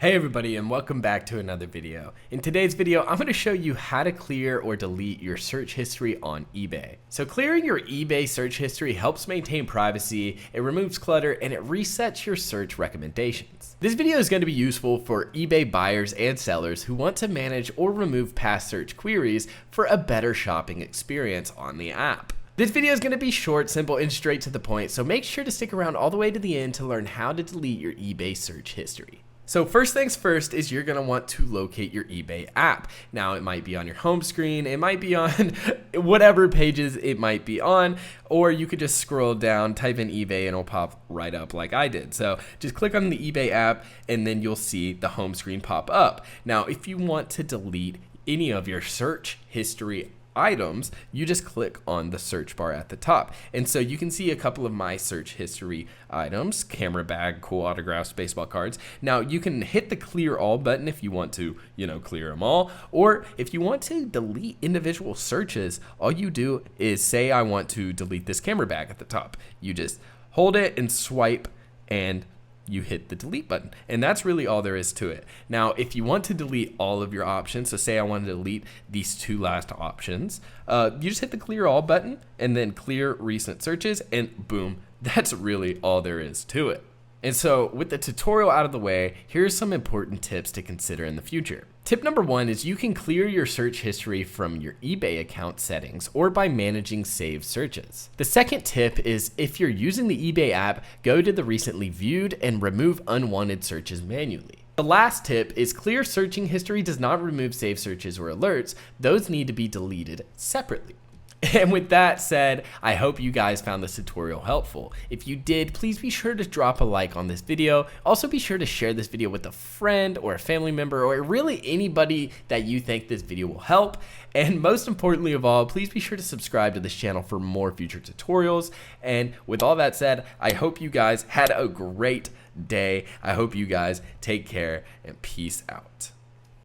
Hey everybody, and welcome back to another video. In today's video, I'm going to show you how to clear or delete your search history on eBay. So clearing your eBay search history helps maintain privacy, it removes clutter, and it resets your search recommendations. This video is going to be useful for eBay buyers and sellers who want to manage or remove past search queries for a better shopping experience on the app. This video is going to be short, simple, and straight to the point, so make sure to stick around all the way to the end to learn how to delete your eBay search history. So first things first is you're going to want to locate your eBay app. Now it might be on your home screen, it might be on whatever pages it might be on, or you could just scroll down, type in eBay, and it'll pop right up like I did. So just click on the eBay app and then you'll see the home screen pop up. Now if you want to delete any of your search history items, you just click on the search bar at the top. And so you can see a couple of my search history items: camera bag, cool autographs, baseball cards. Now you can hit the clear all button if you want to, clear them all. Or if you want to delete individual searches, all you do is say, I want to delete this camera bag at the top. You just hold it and swipe and you hit the delete button, and that's really all there is to it. Now if you want to delete all of your options, so say I want to delete these two last options, you just hit the clear all button and then clear recent searches, and boom, that's really all there is to it. And so with the tutorial out of the way, here's some important tips to consider in the future. Tip number one is you can clear your search history from your eBay account settings or by managing saved searches. The second tip is if you're using the eBay app, go to the recently viewed and remove unwanted searches manually. The last tip is clear searching history does not remove saved searches or alerts. Those need to be deleted separately. And with that said, I hope you guys found this tutorial helpful. If you did, please be sure to drop a like on this video. Also be sure to share this video with a friend or a family member or really anybody that you think this video will help. And most importantly of all, please be sure to subscribe to this channel for more future tutorials. And with all that said, I hope you guys had a great day. I hope you guys take care and peace out.